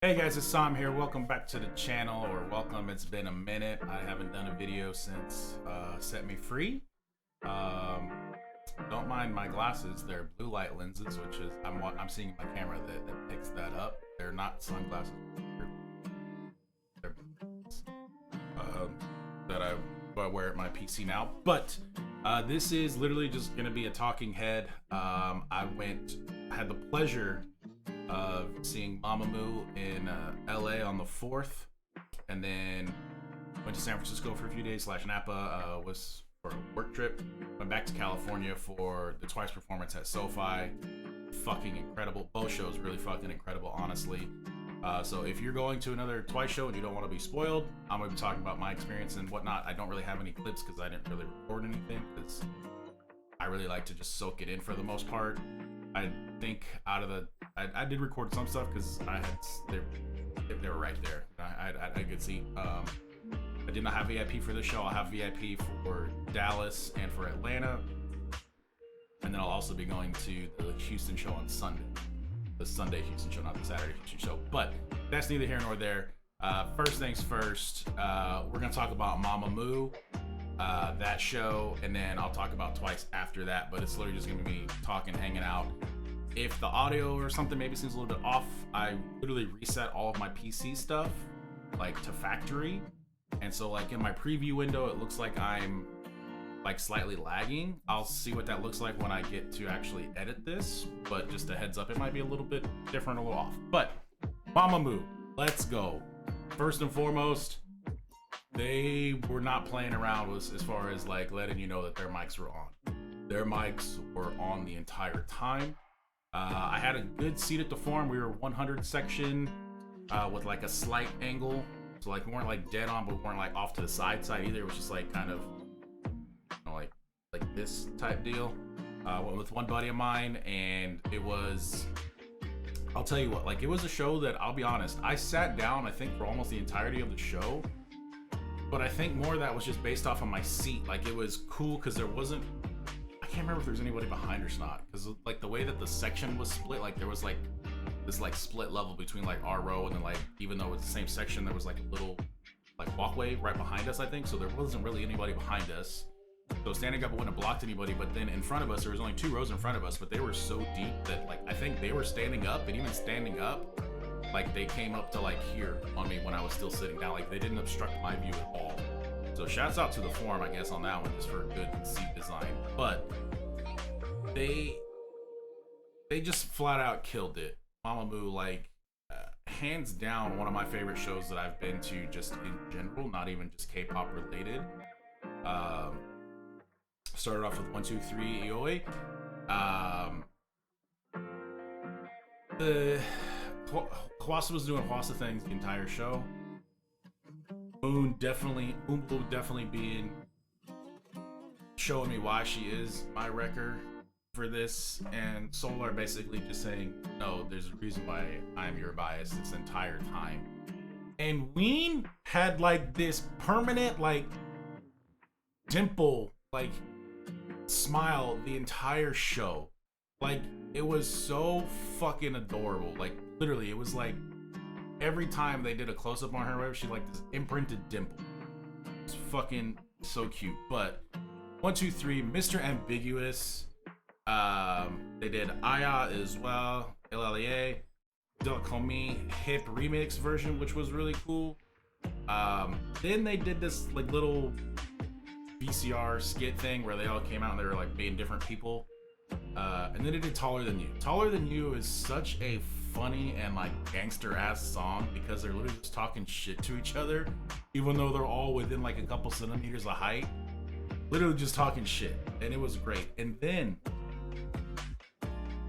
Hey guys, it's Sam here. Welcome back to the channel, or welcome. It's been a minute. I haven't done a video since Set Me Free. Don't mind my glasses. They're blue light lenses, which is I'm seeing my camera that picks that up. They're not sunglasses. They're that I wear at my PC now. But this is literally just gonna be a talking head. I had the pleasure of seeing Mamamoo in LA on the 4th, and then went to San Francisco for a few days / Napa, was for a work trip. Went back to California for the Twice performance at Sofi. Fucking incredible. Both shows really fucking incredible, honestly. So if you're going to another Twice show and you don't want to be spoiled, I'm going to be talking about my experience and whatnot. I don't really have any clips because I didn't really record anything, because I really like to just soak it in for the most part. I think out of the, I did record some stuff because they were right there. I had a good seat. I did not have VIP for this show. I'll have VIP for Dallas and for Atlanta, and then I'll also be going to the Houston show on Sunday. The Sunday Houston show, not the Saturday Houston show. But that's neither here nor there. First things first, we're gonna talk about Mamamoo, that show, and then I'll talk about Twice after that. But it's literally just gonna be me talking, hanging out. If the audio or something maybe seems a little bit off, I literally reset all of my PC stuff like to factory, and so like in my preview window it looks like I'm like slightly lagging. I'll see what that looks like when I get to actually edit this, but just a heads up, it might be a little bit different, a little off. But Mamamoo, let's go. First and foremost, they were not playing around as far as like letting you know that their mics were on. Their mics were on the entire time. I had a good seat at the forum. We were 100 section with like a slight angle, so like we weren't like dead on, but we weren't like off to the side either. It was just like kind of, you know, like this type deal. Went with one buddy of mine, and it was, I'll tell you what, like it was a show that, I'll be honest, I sat down I think for almost the entirety of the show, but I think more of that was just based off of my seat. Like it was cool because there wasn't, I can't remember if there's anybody behind us or not, because like the way that the section was split, like there was like this like split level between like our row, and then like even though it's the same section, there was like a little like walkway right behind us, I think. So there wasn't really anybody behind us, so standing up wouldn't have blocked anybody. But then in front of us, there was only 2 rows in front of us, but they were so deep that like I think they were standing up, and even standing up, like they came up to like here on me when I was still sitting down. Like they didn't obstruct my view at all. So shouts out to the forum, I guess, on that one, just for good seat design. But they just flat out killed it. Mamamoo, like hands down, one of my favorite shows that I've been to, just in general, not even just K-pop related. Started off with 1, 2, 3 EOA. The Hwasa was doing Hwasa things the entire show. Moonbo definitely being, showing me why she is my wrecker for this, and Solar basically just saying, no, there's a reason why I'm your bias this entire time. And Ween had like this permanent like dimple, like smile the entire show. Like it was so fucking adorable. Like literally, it was like every time they did a close-up on her, she like this imprinted dimple. It's fucking so cute. But 1, 2, 3, Mr. Ambiguous. They did Aya as well. LLA. Don't Call Me Hip remix version, which was really cool. Then they did this like little VCR skit thing where they all came out and they were like being different people. And then they did Taller Than You. Taller Than You is such a funny and like gangster ass song, because they're literally just talking shit to each other, even though they're all within like a couple centimeters of height, literally just talking shit, and it was great. And then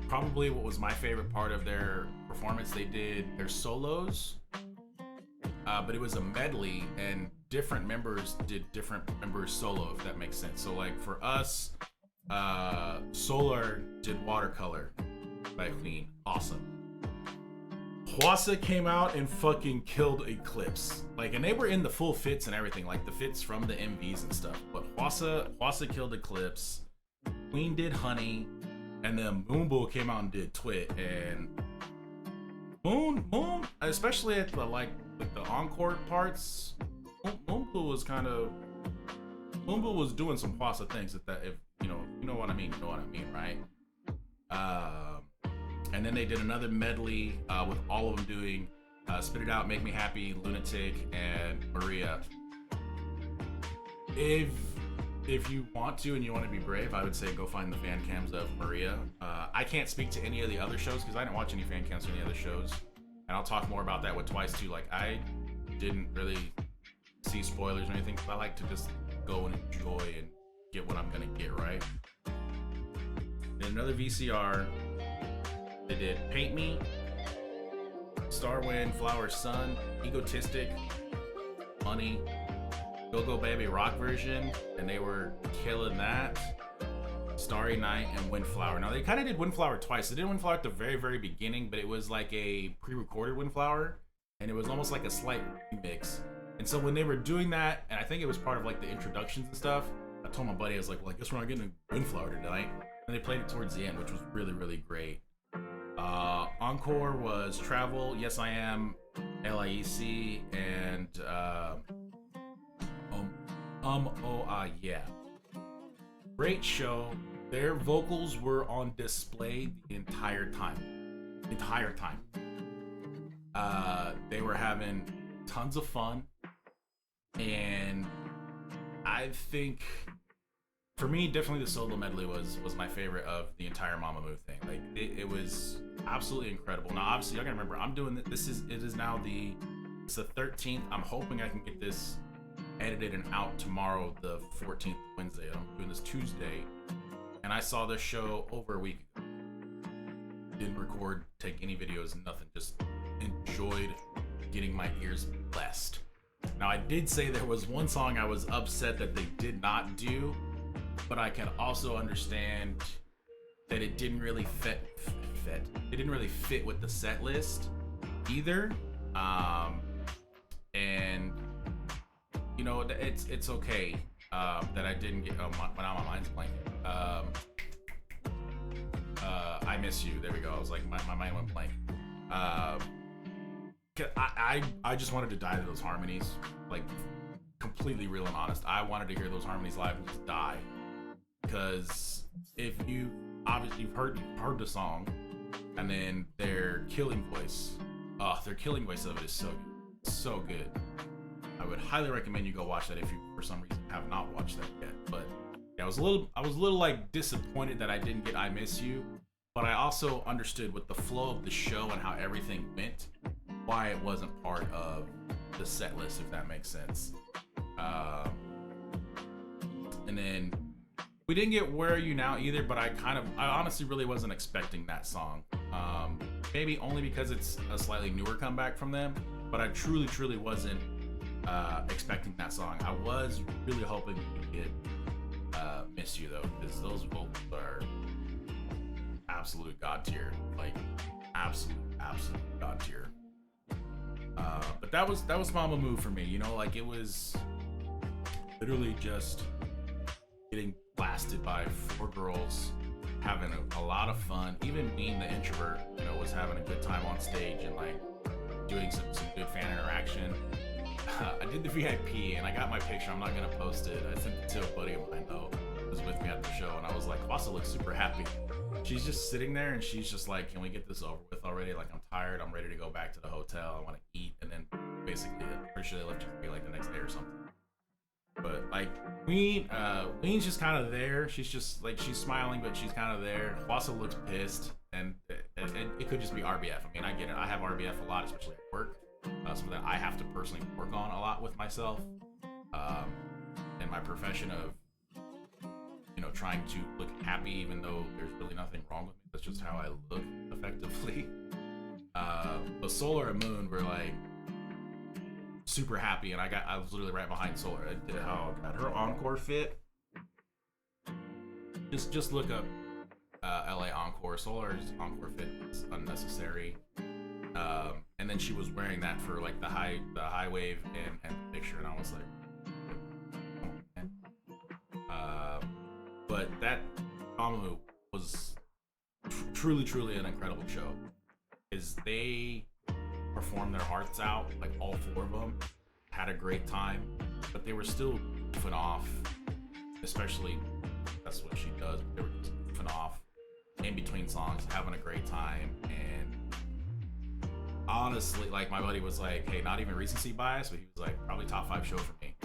probably what was my favorite part of their performance, they did their solos, but it was a medley, and different members did different members solo, if that makes sense. So like for us, Solar did Watercolor by Queen. Awesome. Hwasa came out and fucking killed Eclipse. Like, and they were in the full fits and everything, like the fits from the MVs and stuff. But Hwasa killed Eclipse. Queen did Honey, and then Moonbo came out and did Twit. And Moon, especially at the like the encore parts. Moonboo was kind of Moonboo was doing some Fossa things that if you know what I mean, you know what I mean, right? And then they did another medley with all of them doing "Spit It Out," "Make Me Happy," "Lunatic," and "Maria." If you want to and you want to be brave, I would say go find the fan cams of Maria. I can't speak to any of the other shows because I didn't watch any fan cams for any other shows, and I'll talk more about that with Twice too. Like I didn't really see spoilers or anything, but I like to just go and enjoy and get what I'm gonna get, right? Then another VCR. They did "Paint Me," "Star Wind," "Flower Sun," "Egotistic," "Money," "Go Go Baby" rock version, and they were killing that. "Starry Night" and "Windflower." Now they kind of did "Windflower" twice. They did "Windflower" at the very, very beginning, but it was like a pre-recorded "Windflower," and it was almost like a slight remix. And so when they were doing that, and I think it was part of like the introductions and stuff, I told my buddy, I was like, well, I guess we're not getting a "Windflower" tonight. And they played it towards the end, which was really, really great. Encore was "Travel," "Yes I Am," "LIEC," and Oh Ah Yeah. Great show. Their vocals were on display the entire time. They were having tons of fun, and I think for me, definitely the solo medley was my favorite of the entire Mamamoo thing. Like it was absolutely incredible. Now, obviously, y'all gotta remember, I'm doing it is now it's the 13th. I'm hoping I can get this edited and out tomorrow, the 14th, Wednesday. I'm doing this Tuesday, and I saw this show over a week ago. Didn't record, take any videos, nothing. Just enjoyed getting my ears blessed. Now, I did say there was one song I was upset that they did not do, but I can also understand that it didn't really fit. It didn't really fit with the set list either. And you know, it's okay that I didn't get. When my mind's blank. "I Miss You." There we go. I was like, my mind went blank. I just wanted to die to those harmonies, like completely real and honest. I wanted to hear those harmonies live and just die. Because if you obviously you've heard the song, and then their killing voice, their killing voice of it is so good. I would highly recommend you go watch that if you for some reason have not watched that yet. But yeah, I was a little like disappointed that I didn't get "I Miss You," but I also understood with the flow of the show and how everything went, why it wasn't part of the set list, if that makes sense. And then we didn't get "Where Are You Now" either, but I honestly really wasn't expecting that song. Maybe only because it's a slightly newer comeback from them, but I truly wasn't expecting that song. I was really hoping we could get "Miss You" though, because those vocals are absolute god tier, like absolute god tier. But that was Mamamoo for me. You know, like it was literally just getting blasted by four girls, having a lot of fun. Even me, the introvert, you know, was having a good time on stage and like doing some good fan interaction. I did the VIP and I got my picture. I'm not gonna post it. I sent it to a buddy of mine though, who was with me at the show, and I was like, Wassa looks super happy. She's just sitting there and she's just like, can we get this over with already? Like, I'm tired. I'm ready to go back to the hotel. I want to eat. And then basically, I'm pretty sure they left her like the next day or something. But like Queen's just kind of there. She's just like, she's smiling, but she's kind of there. Wassa looks pissed, and it could just be RBF. I mean, I get it. I have RBF a lot, especially at work. Something that I have to personally work on a lot with myself. In my profession of, you know, trying to look happy even though there's really nothing wrong with me. That's just how I look effectively. But Solar and Moon were like super happy, and I was literally right behind Solar. Oh god, her encore fit. Just look up LA Encore. Solar's encore fit was unnecessary. And then she was wearing that for like the high wave and the picture, and I was like, but that Mamamoo was truly an incredible show. Is they performed their hearts out, like all 4 of them. Had a great time, but they were still goofing off, especially that's what she does. They were just goofing off in between songs, having a great time. And honestly, like, my buddy was like, hey, not even recency bias, but he was like, probably top 5 show for me.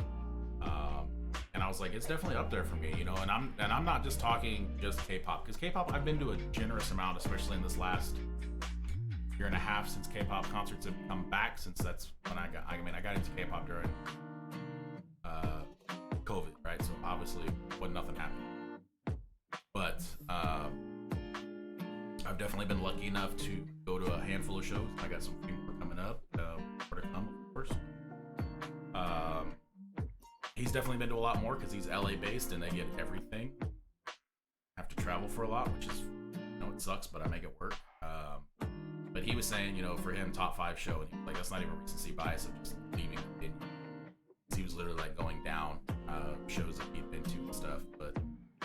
And I was like, it's definitely up there for me, you know. And I'm not just talking just K-pop, because K-pop I've been to a generous amount, especially in this last year and a half since K-pop concerts have come back. Since that's when I got into K-pop during COVID, right? So obviously, when nothing happened. But I've definitely been lucky enough to go to a handful of shows. I got some more coming up, more to come, of course. He's definitely been to a lot more because he's LA based and they get everything. Have to travel for a lot, which is, you know, it sucks, but I make it work. But he was saying, you know, for him, top 5 show, and he was like, that's not even recency bias, I'm just leaving opinion. He was literally like going down shows that he'd been to and stuff, but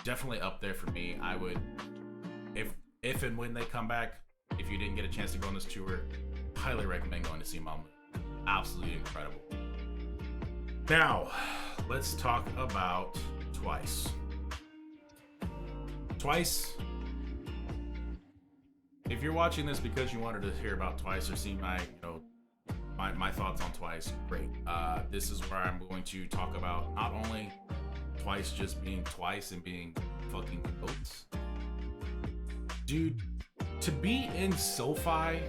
definitely up there for me. I would, if and when they come back, if you didn't get a chance to go on this tour, highly recommend going to see Mamamoo. Absolutely incredible. Now, let's talk about Twice. Twice, if you're watching this because you wanted to hear about Twice or see my, you know, my thoughts on Twice, great. This is where I'm going to talk about not only Twice just being Twice and being fucking goats. Dude, to be in SoFi,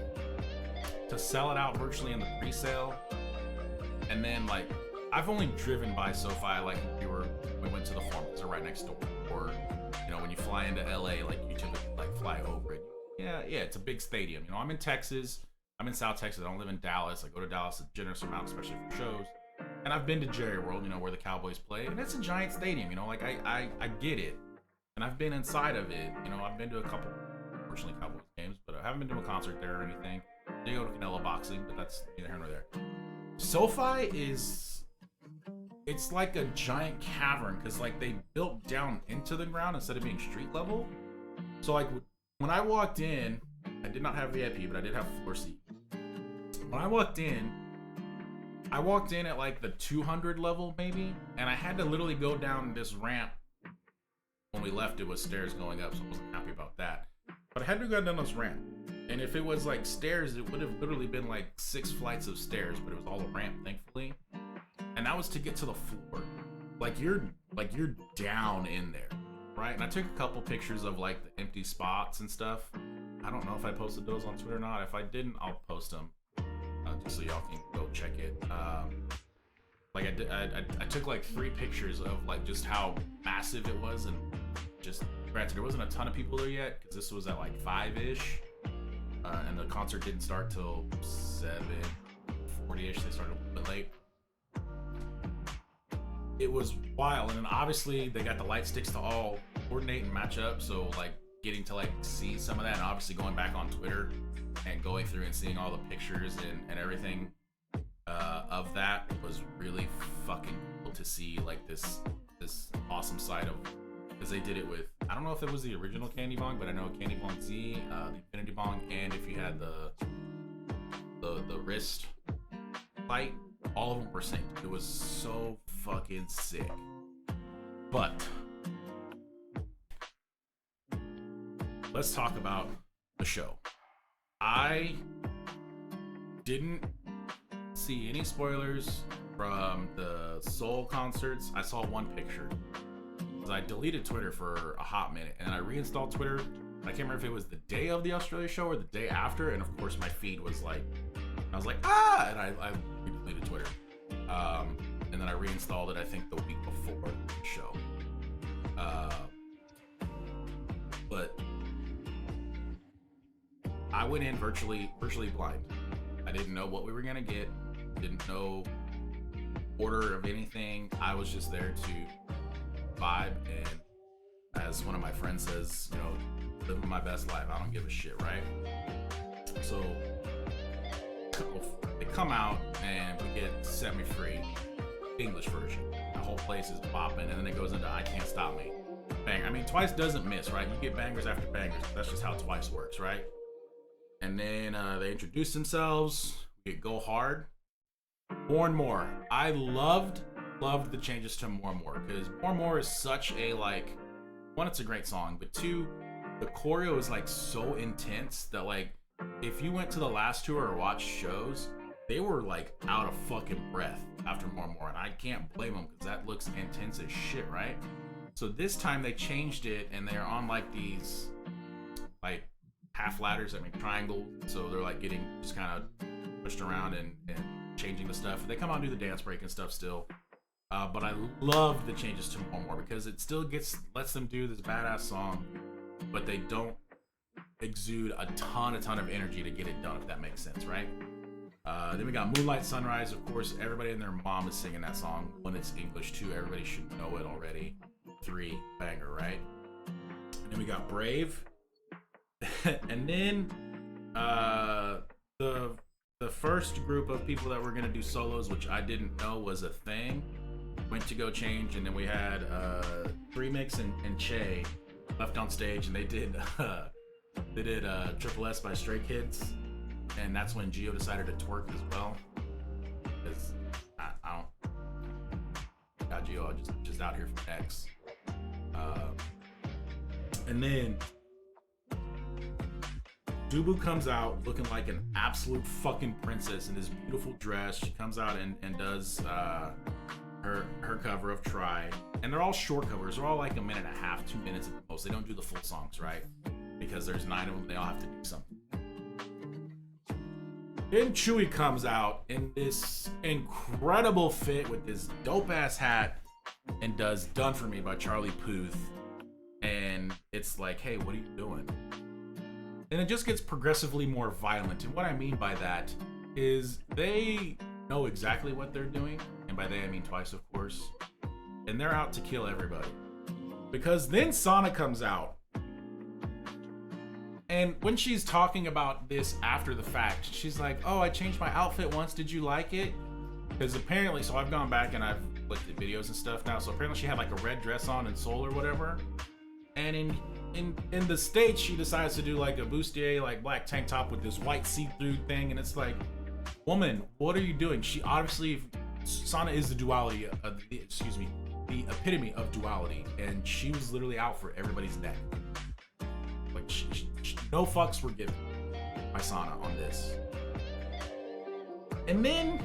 to sell it out virtually in the pre-sale, and then, like, I've only driven by SoFi, like, we went to the Forum, because they're right next door, or, you know, when you fly into LA, like, you typically, like, fly over it. Yeah, it's a big stadium. You know, I'm in Texas. I'm in South Texas. I don't live in Dallas. I go to Dallas a generous amount, especially for shows. And I've been to Jerry World, you know, where the Cowboys play. And it's a giant stadium, you know, like, I get it. And I've been inside of it. You know, I've been to a couple, unfortunately, Cowboys games, but I haven't been to a concert there or anything. I did go to Canelo Boxing, but that's neither here nor there. SoFi is, it's like a giant cavern, because, like, they built down into the ground instead of being street level. So, like, when I walked in, I did not have VIP, but I did have floor seat. When I walked in at like the 200 level maybe, and I had to literally go down this ramp. When we left, it was stairs going up, so I wasn't happy about that. But I had to go down this ramp, and if it was like stairs, it would have literally been like 6 flights of stairs, but it was all a ramp, thankfully. And that was to get to the floor. Like you're down in there, right? And I took a couple pictures of like the empty spots and stuff. I don't know if I posted those on Twitter or not. If I didn't, I'll post them. Just so y'all can go check it. Like I took like 3 pictures of like just how massive it was, and just granted there wasn't a ton of people there yet because this was at like 5-ish, and the concert didn't start till 7:40-ish. They started a little bit late. It was wild, and then obviously they got the light sticks to all coordinate and match up. So like getting to like see some of that, and obviously going back on Twitter and going through and seeing all the pictures and everything of that was really fucking cool to see, like this awesome side of, because they did it with, I don't know if it was the original Candy Bong, but I know Candy Bong Z, the Infinity Bong, and if you had the wrist light, all of them were synced. It was so fucking sick. But let's talk about the show. I didn't see any spoilers from the Seoul concerts. I saw one picture. I deleted Twitter for a hot minute, and I reinstalled Twitter. I can't remember if it was the day of the Australia show or the day after, and of course my feed was like, I was like, ah! And I deleted Twitter. And then I reinstalled it, I think, the week before the show. But I went in virtually blind. I didn't know what we were gonna get. Didn't know order of anything. I was just there to vibe, and as one of my friends says, you know, living my best life. I don't give a shit, right? So they come out and we get Semi-Free English version. The whole place is bopping, and then it goes into I Can't Stop Me. Bang. I mean, Twice doesn't miss, right? You get bangers after bangers. That's just how Twice works, right? And then they introduce themselves. go hard. More and more. I loved the changes to More and More, because More and More is such a, like, one, it's a great song, but two, the choreo is like so intense that, like, if you went to the last tour or watched shows, they were like out of fucking breath after More and More, and I can't blame them because that looks intense as shit, right? So this time they changed it, and they're on like these like half ladders that make triangles, so they're like getting just kind of pushed around and changing the stuff. They come out and do the dance break and stuff still. But I love the changes to More and More because it still lets them do this badass song, but they don't exude a ton of energy to get it done, if that makes sense, right? Then we got Moonlight Sunrise. Of course, everybody and their mom is singing that song. One, it's English. Two, everybody should know it already. Three, banger, right? And then we got Brave. And then the first group of people that were gonna do solos, which I didn't know was a thing, went to go change, and then we had Remix and Che left on stage, and they did Triple S by Stray Kids, and that's when Gio decided to twerk as well. Because I don't got Gio just out here for X. And then Dubu comes out looking like an absolute fucking princess in this beautiful dress. She comes out and does her cover of Try. And they're all short covers. They're all like a minute and a half, 2 minutes at the most. They don't do the full songs, right? Because there's 9 of them. They all have to do something. Then Chewy comes out in this incredible fit with this dope-ass hat and does Done For Me by Charlie Puth. And it's like, hey, what are you doing? And it just gets progressively more violent. And what I mean by that is they know exactly what they're doing. And by they, I mean twice, of course. And they're out to kill everybody. Because then Sana comes out. And when she's talking about this after the fact, she's like, oh, I changed my outfit once. Did you like it? Because apparently, so I've gone back and I've looked at videos and stuff now. So apparently she had like a red dress on in Seoul or whatever. And in the States, she decides to do like a bustier, like black tank top with this white see-through thing. And it's like, woman, what are you doing? She obviously, Sana is the duality of, the epitome of duality. And she was literally out for everybody's neck. Like, no fucks were given by Sana on this. And then,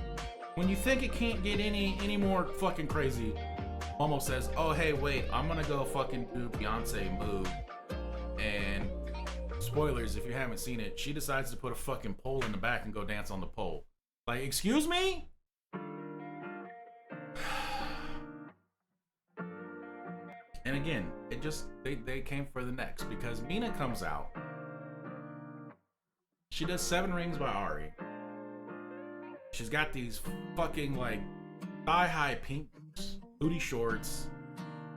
when you think it can't get any more fucking crazy, Momo says, oh, hey, wait, I'm gonna go fucking do Beyonce move. And spoilers, if you haven't seen it, she decides to put a fucking pole in the back and go dance on the pole. Like, excuse me? And again, it just, they came for the next, because Mina comes out. She does 7 Rings by Ari. She's got these fucking, like, thigh-high pink booty shorts,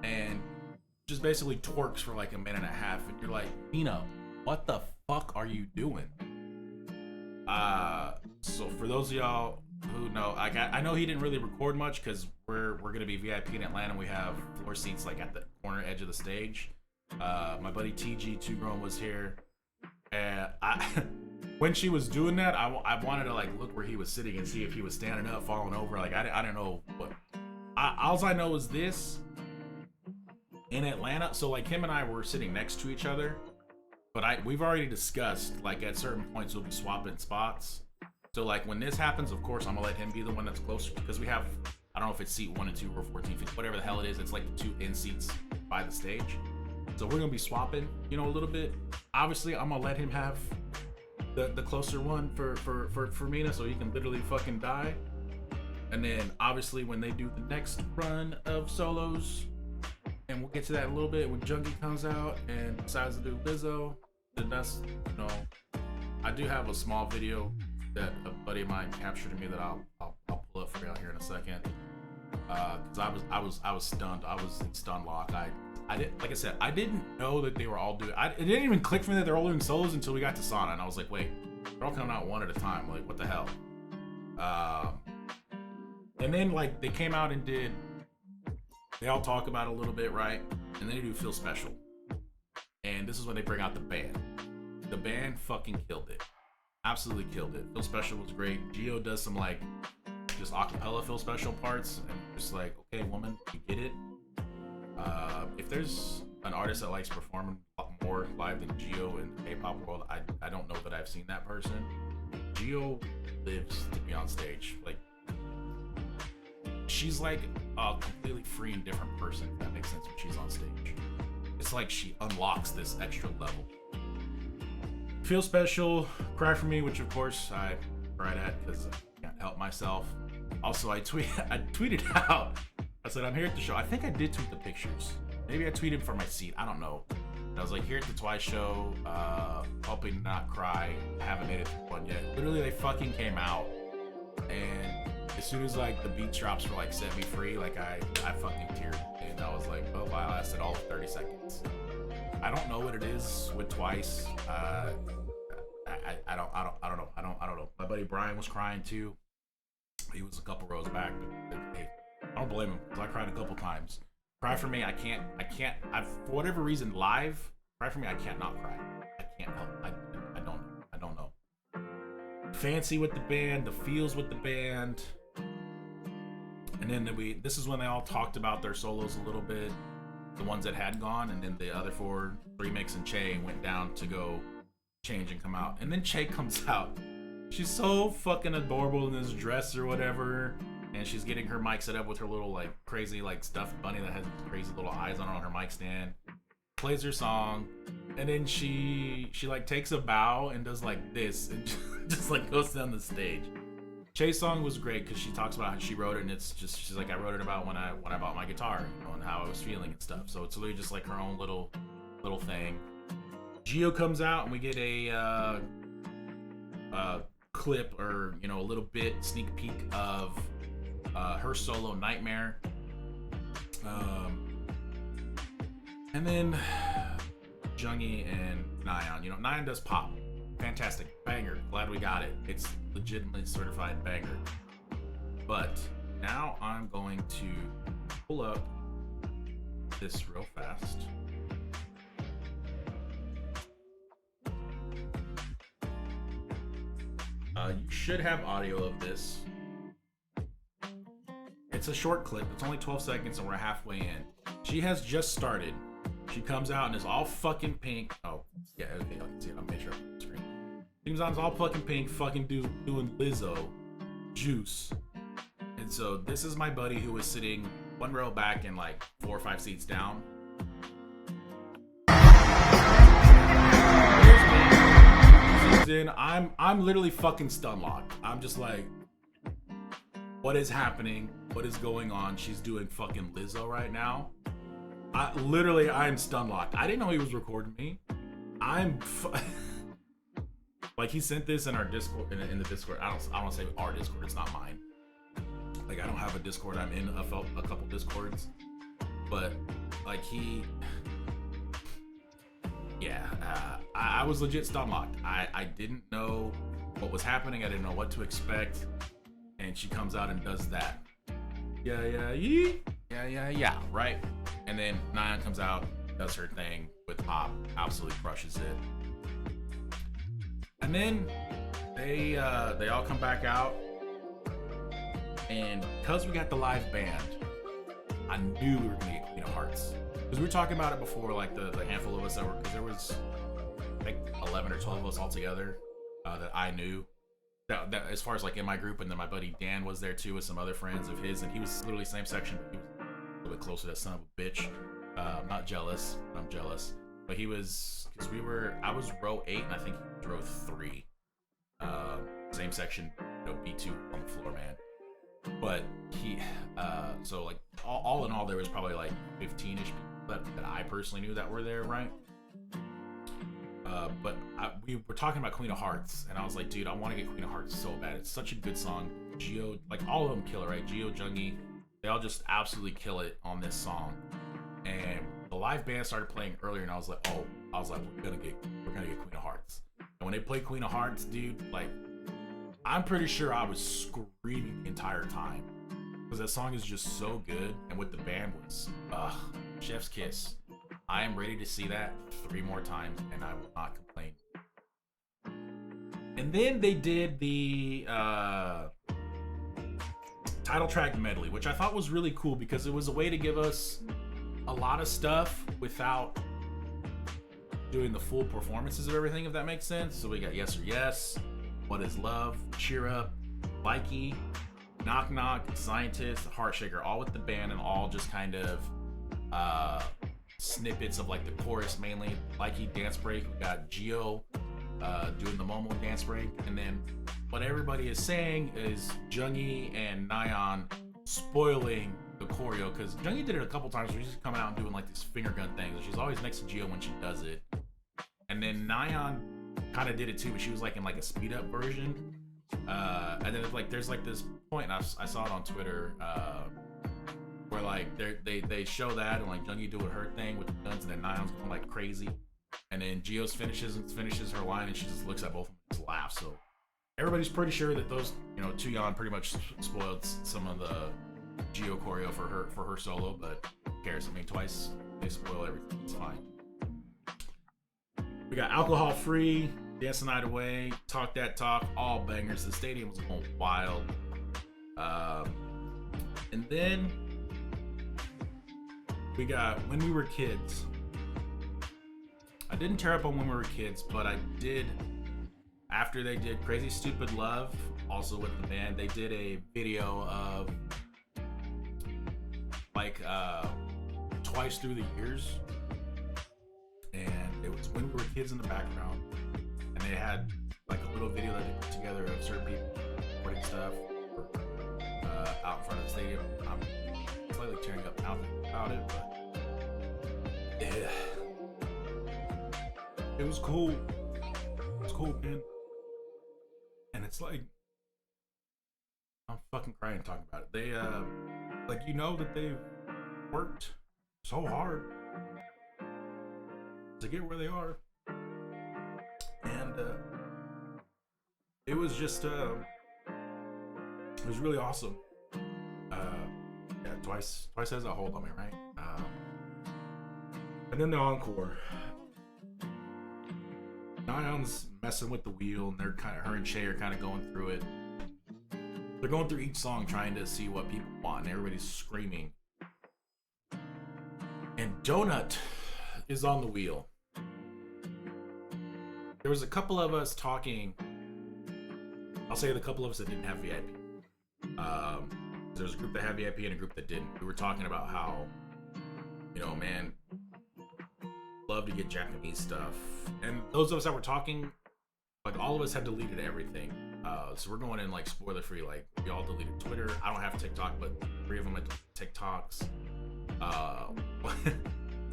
and just basically twerks for like a minute and a half, and you're like, Mina, what the fuck are you doing? So for those of y'all who know, I know he didn't really record much because we're gonna be VIP in Atlanta. We have floor seats like at the corner edge of the stage. My buddy TG Two Grown was here, and when she was doing that, I wanted to like look where he was sitting and see if he was standing up, falling over. Like I didn't know what. All I know is this, in Atlanta, so like him and I were sitting next to each other, but we've already discussed, like at certain points we'll be swapping spots. So like when this happens, of course I'm gonna let him be the one that's closer, because we have, I don't know if it's seat 1 and 2 or 14 feet, whatever the hell it is, it's like the 2 end seats by the stage. So we're gonna be swapping, you know, a little bit. Obviously I'm gonna let him have the closer one for Mina, so he can literally fucking die. And then obviously when they do the next run of solos, and we'll get to that in a little bit, when Junkie comes out and decides to do Lizzo, then that's, you know, I do have a small video that a buddy of mine captured to me that I'll pull up for you out here in a second. Cause I was stunned. I was in stun lock. I didn't, like I said, I didn't know that they were all doing, it didn't even click for me that they're all doing solos until we got to Sana, and I was like, wait, they're all coming out one at a time. Like, what the hell? And then like they came out and they all talk about it a little bit, right? And then they do Feel Special. And this is when they bring out the band. The band fucking killed it. absolutely killed it. Feel Special was great. Gio does some like just acapella Feel Special parts, and just like, okay, woman, you get it. If there's an artist that likes performing a lot more live than Gio in the K-pop world, I don't know that I've seen that person. Gio lives to be on stage. Like, she's like a completely free and different person, if that makes sense, when she's on stage. It's like she unlocks this extra level. Feel Special, Cry For Me, which of course I cried at because I can't help myself. Also, I tweeted out, I said, I'm here at the show. I think I did tweet the pictures. Maybe I tweeted from my seat. I don't know. I was like, here at the Twice show, hoping to not cry. I haven't made it to one yet. Literally, they fucking came out. And as soon as like the beat drops for like Set Me Free, like I fucking teared. And I was like, oh wow, I lasted all of 30 seconds. I don't know what it is with Twice. I don't know. My buddy Brian was crying too. He was a couple rows back, but hey, I don't blame him because I cried a couple times. Cry For Me, I can't. For whatever reason, live, Cry For Me, I can't not cry. I can't help. I don't know. Fancy with the band, the feels with the band, and then this is when they all talked about their solos a little bit, the ones that had gone, and then the other four, Remix and Che, went down to go change and come out, and then Che comes out. She's so fucking adorable in this dress or whatever, and she's getting her mic set up with her little like crazy like stuffed bunny that has crazy little eyes on her mic stand. Plays her song, and then she like takes a bow and does like this and just like goes down the stage. Che's song was great because she talks about how she wrote it, and it's just, she's like, I wrote it about when I bought my guitar, you know, and how I was feeling and stuff. So it's literally just like her own little thing. Gio comes out and we get a clip, or you know, a little bit sneak peek of her solo Nightmare. And then Junggi and Nayeon. You know, Nayeon does pop. Fantastic. Banger. Glad we got it. It's legitimately certified banger. But now I'm going to pull up this real fast. You should have audio of this. It's a short clip. It's only 12 seconds and we're halfway in. She has just started. She comes out and is all fucking pink. Oh, yeah, okay, I can see it. I'll make sure on the screen. She comes out and is all fucking pink, fucking doing Lizzo, Juice. And so this is my buddy who was sitting one row back and like 4 or 5 seats down. Then I'm literally fucking stun locked. I'm just like, what is happening? What is going on? She's doing fucking Lizzo right now. I'm stun locked. I didn't know he was recording me. Like, he sent this in our Discord, in the Discord. I don't want to say our Discord. It's not mine. Like, I don't have a Discord. I'm in a couple Discords, but like I was legit stun locked. I didn't know what was happening. I didn't know what to expect, and she comes out and does that. Yeah, right. And then Nayeon comes out, does her thing with pop, absolutely crushes it. And then they all come back out, and because we got the live band, I knew we were gonna get Queen of Hearts. Because we were talking about it before, like the handful of us that were, because there was like 11 or 12 of us all together that I knew. That as far as like in my group, and then my buddy Dan was there too with some other friends of his, and he was literally same section, but he was a little bit closer to that son of a bitch. I'm not jealous, I'm jealous. But he was, because I was row 8 and I think he was row 3. Same section, you know, B2 on the floor, man. But he, so like all in all, there was probably like 15-ish people that I personally knew that were there, right? But we were talking about Queen of Hearts, and I was like, dude, I want to get Queen of Hearts so bad. It's such a good song. Gio, like all of them kill it, right? Gio, Junggi, they all just absolutely kill it on this song. And the live band started playing earlier, and I was like, we're gonna get Queen of Hearts. And when they played Queen of Hearts, dude, like, I'm pretty sure I was screaming the entire time because that song is just so good, and with the band was, chef's kiss. I am ready to see that 3 more times, and I will not complain. And then they did the title track medley, which I thought was really cool because it was a way to give us a lot of stuff without doing the full performances of everything, if that makes sense. So we got Yes or Yes, What Is Love, Cheer Up, Likey, Knock Knock, Scientist, Heartshaker, all with the band and all just kind of snippets of like the chorus mainly. Likey, Dance Break, we got Geo doing the Mamamoo dance break, and then what everybody is saying is Junggi and Nayeon spoiling the choreo, because Junggi did it a couple times where she's just coming out and doing like these finger gun things. She's always next to Geo when she does it, and then Nayeon kind of did it too, but she was like in like a speed up version. And then like there's like this point, and I saw it on Twitter, where like they show that and like Junggi doing her thing with the guns, and then Nayeon's going like crazy. And then Geos finishes her line, and she just looks at both of them and just laughs. So everybody's pretty sure that those, Tuyeon pretty much spoiled some of the Geo choreo for her solo, but who cares? I mean, twice they spoil everything. It's fine. We got Alcohol Free, Dance the Night Away, Talk That Talk, all bangers. The stadium was going wild. And then we got When We Were Kids. I didn't tear up on When We Were Kids, but I did, after they did Crazy Stupid Love, also with the band, they did a video of like Twice Through the Years, and it was When We Were Kids in the background, and they had like a little video that they put together of certain people recording stuff out in front of the stadium. I'm slightly tearing up now thinking about it, but yeah. It was cool. It was cool, man. And it's like, I'm fucking crying talking about it. They, like, that they've worked so hard to get where they are. And, it was just, it was really awesome. Yeah, Twice has a hold on me, right? And then the encore. Nayeon's messing with the wheel, and they're her and Shay are kind of going through it. They're going through each song trying to see what people want, and everybody's screaming. And Donut is on the wheel. There was a couple of us talking. I'll say the couple of us that didn't have VIP. There was a group that had VIP and a group that didn't. We were talking about how, man, love to get Japanese stuff, and those of us that were talking, like all of us had deleted everything, so we're going in like spoiler free. Like we all deleted Twitter. I don't have TikTok, but 3 of them had TikToks.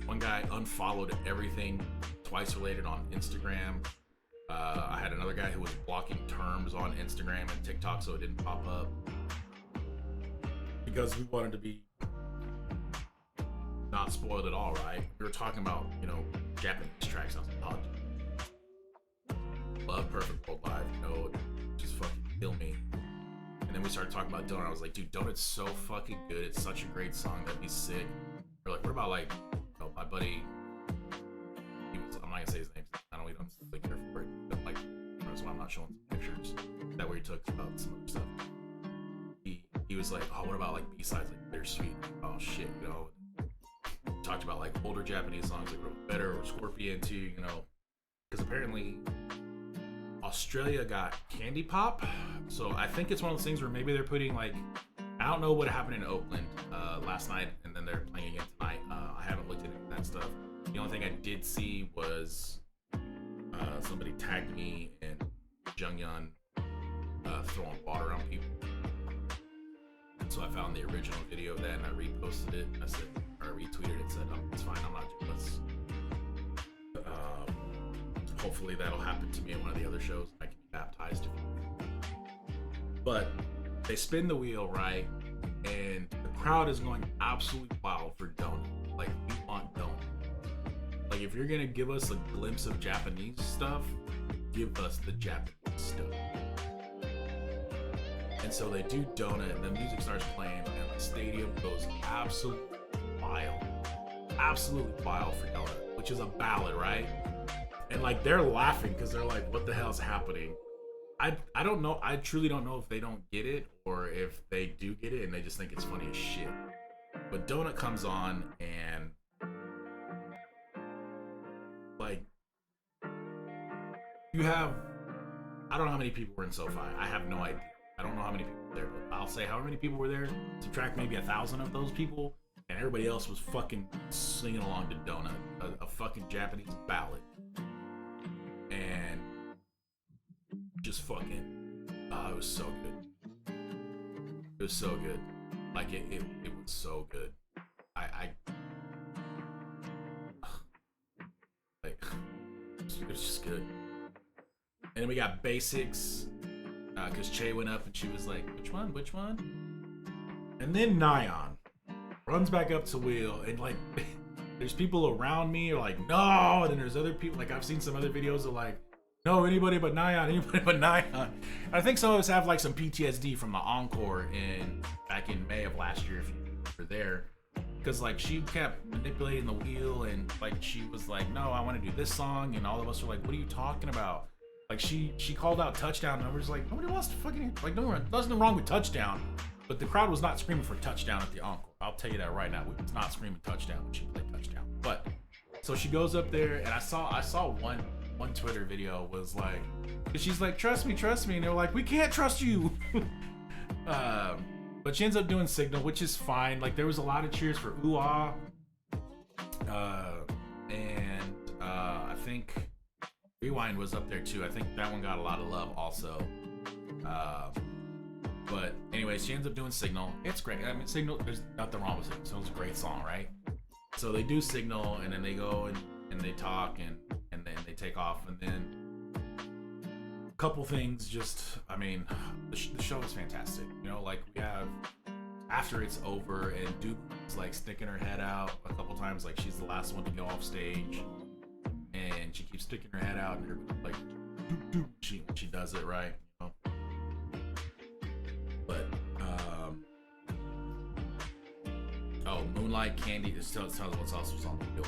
One guy unfollowed everything Twice related on Instagram. I had another guy who was blocking terms on Instagram and TikTok so it didn't pop up, because we wanted to be not spoiled at all, right? We were talking about, Japanese tracks. I was like, oh, love Perfect World Live, just fucking kill me. And then we started talking about Donut. I was like, dude, Donut's so fucking good. It's such a great song. That'd be sick. We're like, what about like, my buddy, I'm not gonna say his name. I don't really care for it, but like, that's why I'm not showing pictures. That way he took about some other stuff. He was like, oh, what about like B-sides, like Bittersweet? Oh shit, talked about like older Japanese songs like Better or Scorpion too, because apparently Australia got Candy Pop, so I think it's one of those things where maybe they're putting like, I don't know what happened in Oakland last night, and then they're playing again tonight. I haven't looked into that stuff. The only thing I did see was somebody tagged me and Jungyeon throwing water on people. So I found the original video of that and I reposted it. I said, or retweeted it, said, it's fine, I'm not jealous. Hopefully that'll happen to me at one of the other shows. I can be baptized. But they spin the wheel, right? And the crowd is going absolutely wild for Donut. Like, we want Donut. Like, if you're gonna give us a glimpse of Japanese stuff, give us the Japanese stuff. And so they do Donut, and the music starts playing, and the stadium goes absolutely wild for Donut, which is a ballad, right? And like they're laughing because they're like, what the hell's happening? I don't know. I truly don't know if they don't get it or if they do get it and they just think it's funny as shit. But Donut comes on and like you have, I don't know how many people were in SoFi. I have no idea. I don't know how many people were there, but I'll say however many people were there. Subtract maybe 1,000 of those people, and everybody else was fucking singing along to Donut, a fucking Japanese ballad, and just fucking. Oh, it was so good. It was so good. Like it was so good. I like it was just good. And then we got Basics, because Che went up and she was like, which one? Which one? And then Nyan runs back up to Wheel, and like, there's people around me are like, no, and then there's other people, like I've seen some other videos of like, no, anybody but Nyan, anybody but Nyan. I think some of us have like some PTSD from the encore back in May of last year, if you were there. Because like she kept manipulating the wheel, and like she was like, no, I want to do this song, and all of us were like, what are you talking about? Like she called out Touchdown, and I was like, nobody wants to fucking, like, no, there's nothing wrong with Touchdown, but the crowd was not screaming for Touchdown at the encore. I'll tell you that right now. We was not screaming Touchdown when she played Touchdown. But so she goes up there, and I saw one Twitter video was like, cause she's like, trust me, and they're like, we can't trust you. But she ends up doing Signal, which is fine. Like there was a lot of cheers for Ooh Ah, and I think Rewind was up there too. I think that one got a lot of love also. But anyway, she ends up doing Signal. It's great. I mean, Signal, there's nothing wrong with it. So it's a great song, right? So they do Signal, and then they go and they talk, and then they take off, and then a couple things just, I mean, the show is fantastic. You know, like we have, after it's over, and Duke's like sticking her head out a couple times, like she's the last one to go off stage. And she keeps sticking her head out, and everybody's like, doop, doop. She does it right, you know. But oh, Moonlight, Candy. Tell us what else was on the bill.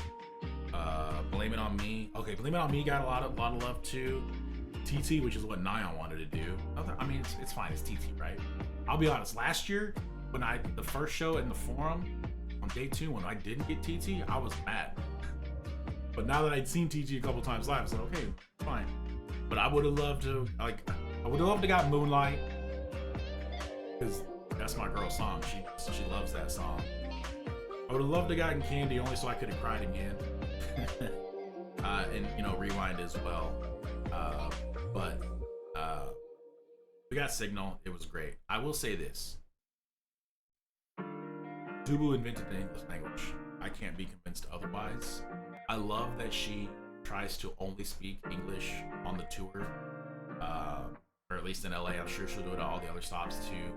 Blame It On Me. Okay, Blame It On Me got a lot of love too. TT, which is what Nyan wanted to do. I mean, it's fine. It's TT, right? I'll be honest. Last year, when the first show in the Forum on day 2, when I didn't get TT, I was mad. But now that I'd seen TT a couple times live, I said, okay, fine. But I would have loved to, like, I would have loved to got Moonlight, because that's my girl's song. She loves that song. I would have loved to gotten Candy, only so I could have cried again. And, you know, Rewind as well. But we got Signal. It was great. I will say this. Dubu invented the English language. I can't be convinced otherwise. I love that she tries to only speak English on the tour, or at least in LA. I'm sure she'll do it at all the other stops too.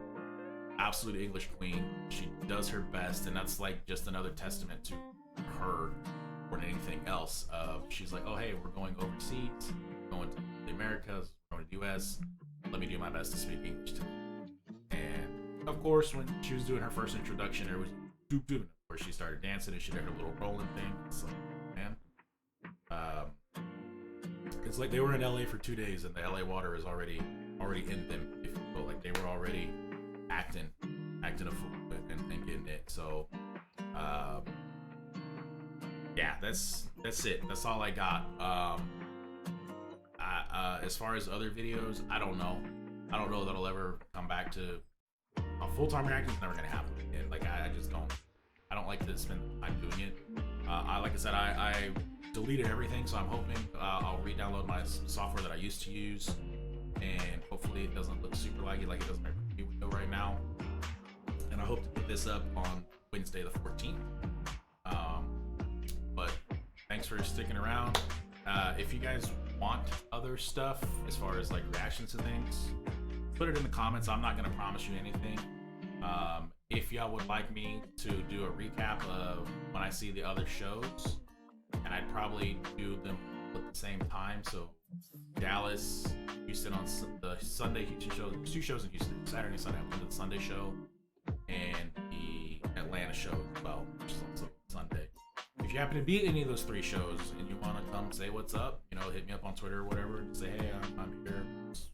Absolute English queen. She does her best, and that's like just another testament to her more than anything else. She's like, oh hey, we're going overseas, we're going to the Americas, we're going to the US. Let me do my best to speak English too. And of course, when she was doing her first introduction, there was doop doop. Of course, she started dancing and she did her little rolling thing. It's like, man, it's like they were in LA for 2 days, and the LA water is already in them. If you will. Like they were already acting a fool and getting it. So, yeah, that's it. That's all I got. As far as other videos, I don't know that I'll ever come back to a full-time reaction. Is never gonna happen. And like I just don't. I don't like to spend time doing it. Like I said, I deleted everything, so I'm hoping I'll re-download my software that I used to use, and hopefully it doesn't look super laggy like it does my review window right now. And I hope to put this up on Wednesday the 14th. But thanks for sticking around. If you guys want other stuff as far as like reactions to things, put it in the comments. I'm not gonna promise you anything. If y'all would like me to do a recap of when I see the other shows, and I'd probably do them at the same time. So Dallas, Houston on the Sunday Houston show, 2 shows in Houston, Saturday and Sunday. I'm doing the Sunday show and the Atlanta show as well, which is also Sunday. If you happen to be at any of those 3 shows and you want to come say what's up, you know, hit me up on Twitter or whatever. Say, hey, I'm here. Just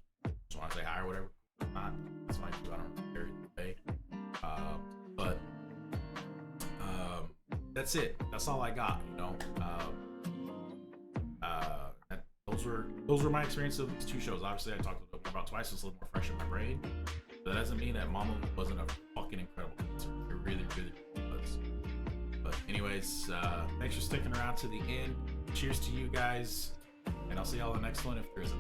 just want to say hi or whatever. If not, that's fine too. I don't care either way. But that's it. That's all I got. You know. Those were my experience of these two shows. Obviously, I talked about twice. It's a little more fresh in my brain. But that doesn't mean that Mamamoo wasn't a fucking incredible concert. It really, really was. But anyways, thanks for sticking around to the end. Cheers to you guys, and I'll see y'all in the next one if there isn't.